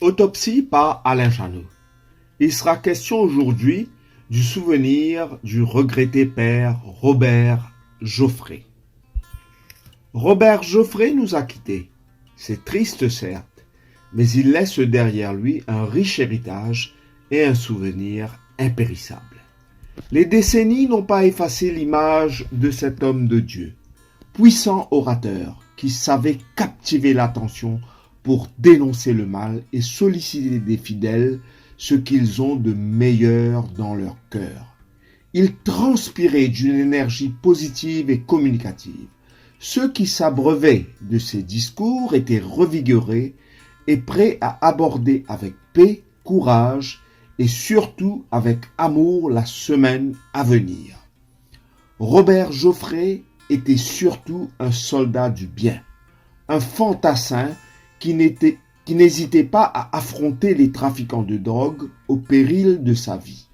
Autopsie par Alain Janot. Il sera question aujourd'hui du souvenir du regretté père Robert Joffray. Robert Joffray nous a quittés. C'est triste certes, mais il laisse derrière lui un riche héritage et un souvenir impérissable. Les décennies n'ont pas effacé l'image de cet homme de Dieu, puissant orateur qui savait captiver l'attention pour dénoncer le mal et solliciter des fidèles ce qu'ils ont de meilleur dans leur cœur. Il transpirait d'une énergie positive et communicative. Ceux qui s'abreuvaient de ses discours étaient revigorés et prêts à aborder avec paix, courage et surtout avec amour la semaine à venir. Robert Joffray était surtout un soldat du bien, un fantassin qui n'hésitait pas à affronter les trafiquants de drogue au péril de sa vie.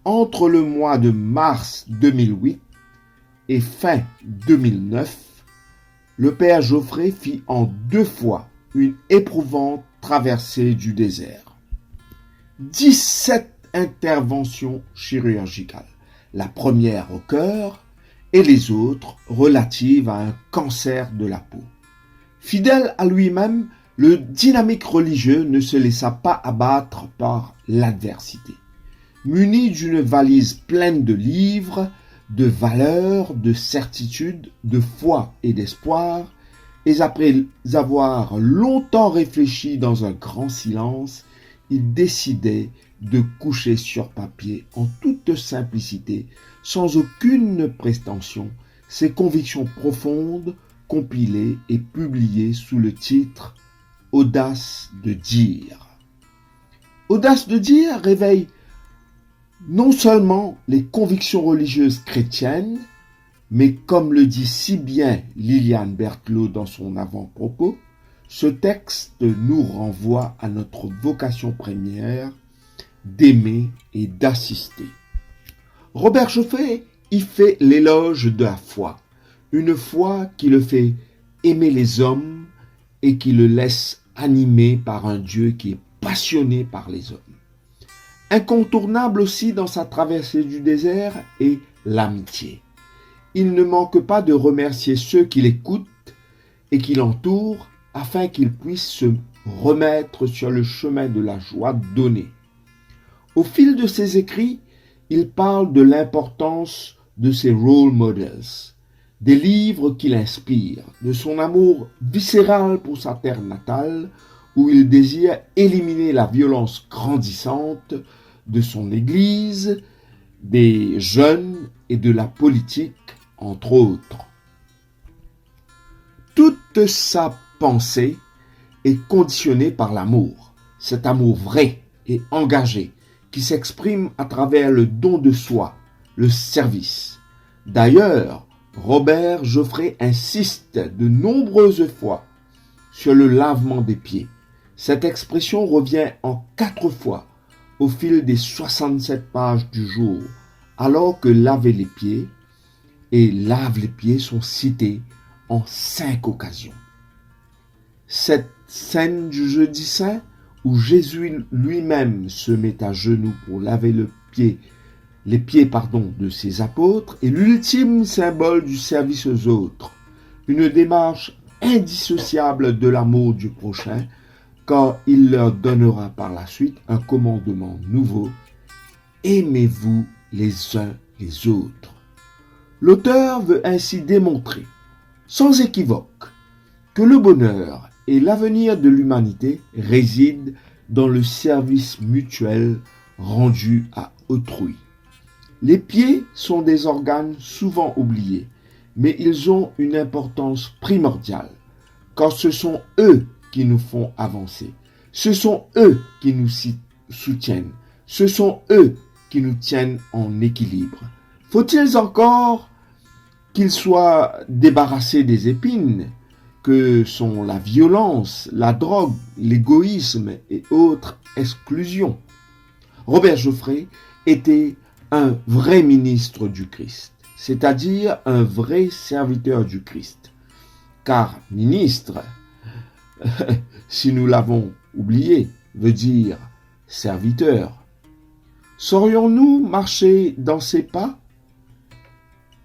Entre le mois de mars 2008 et fin 2009, le père Joffray fit en 2 fois une éprouvante traversée du désert. 17 interventions chirurgicales, la première au cœur et les autres relatives à un cancer de la peau. Fidèle à lui-même, le dynamique religieux ne se laissa pas abattre par l'adversité. Muni d'une valise pleine de livres, de valeurs, de certitudes, de foi et d'espoir, et après avoir longtemps réfléchi dans un grand silence, il décidait de coucher sur papier en toute simplicité, sans aucune prétention, ses convictions profondes, compilées et publiées sous le titre « Audace de dire ». Audace de dire réveille non seulement les convictions religieuses chrétiennes, mais comme le dit si bien Liliane Berthelot dans son avant-propos, ce texte nous renvoie à notre vocation première d'aimer et d'assister. Robert Joffray y fait l'éloge de la foi, une foi qui le fait aimer les hommes et qui le laisse animé par un Dieu qui est passionné par les hommes. Incontournable aussi dans sa traversée du désert est l'amitié. Il ne manque pas de remercier ceux qui l'écoutent et qui l'entourent afin qu'ils puissent se remettre sur le chemin de la joie donnée. Au fil de ses écrits, il parle de l'importance de ses role models, des livres qui l'inspirent, de son amour viscéral pour sa terre natale, où il désire éliminer la violence grandissante de son Église, des jeunes et de la politique, entre autres. Toute sa pensée est conditionnée par l'amour, cet amour vrai et engagé qui s'exprime à travers le don de soi, le service. D'ailleurs, Robert Joffray insiste de nombreuses fois sur le lavement des pieds. Cette expression revient en 4 fois au fil des 67 pages du jour, alors que laver les pieds et lave les pieds sont cités en 5 occasions. Cette scène du jeudi saint, où Jésus lui-même se met à genoux pour laver les pieds de ses apôtres, est l'ultime symbole du service aux autres, une démarche indissociable de l'amour du prochain, car il leur donnera par la suite un commandement nouveau: aimez-vous les uns les autres. L'auteur veut ainsi démontrer, sans équivoque, que le bonheur et l'avenir de l'humanité résident dans le service mutuel rendu à autrui. Les pieds sont des organes souvent oubliés, mais ils ont une importance primordiale, car ce sont eux qui nous font avancer, ce sont eux qui nous soutiennent, ce sont eux qui nous tiennent en équilibre. Faut-il encore qu'ils soient débarrassés des épines que sont la violence, la drogue, l'égoïsme et autres exclusions? Robert Joffray était un vrai ministre du Christ, c'est-à-dire un vrai serviteur du Christ. Car ministre, si nous l'avons oublié, veut dire serviteur. Saurions-nous marcher dans ses pas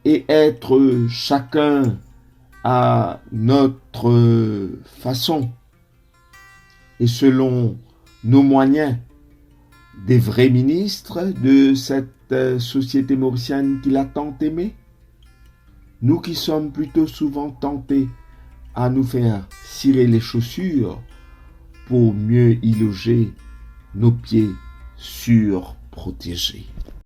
et être chacun à notre façon et selon nos moyens des vrais ministres de cette société mauricienne qu'il a tant aimée? Nous qui sommes plutôt souvent tentés à nous faire cirer les chaussures pour mieux y loger nos pieds surprotégés.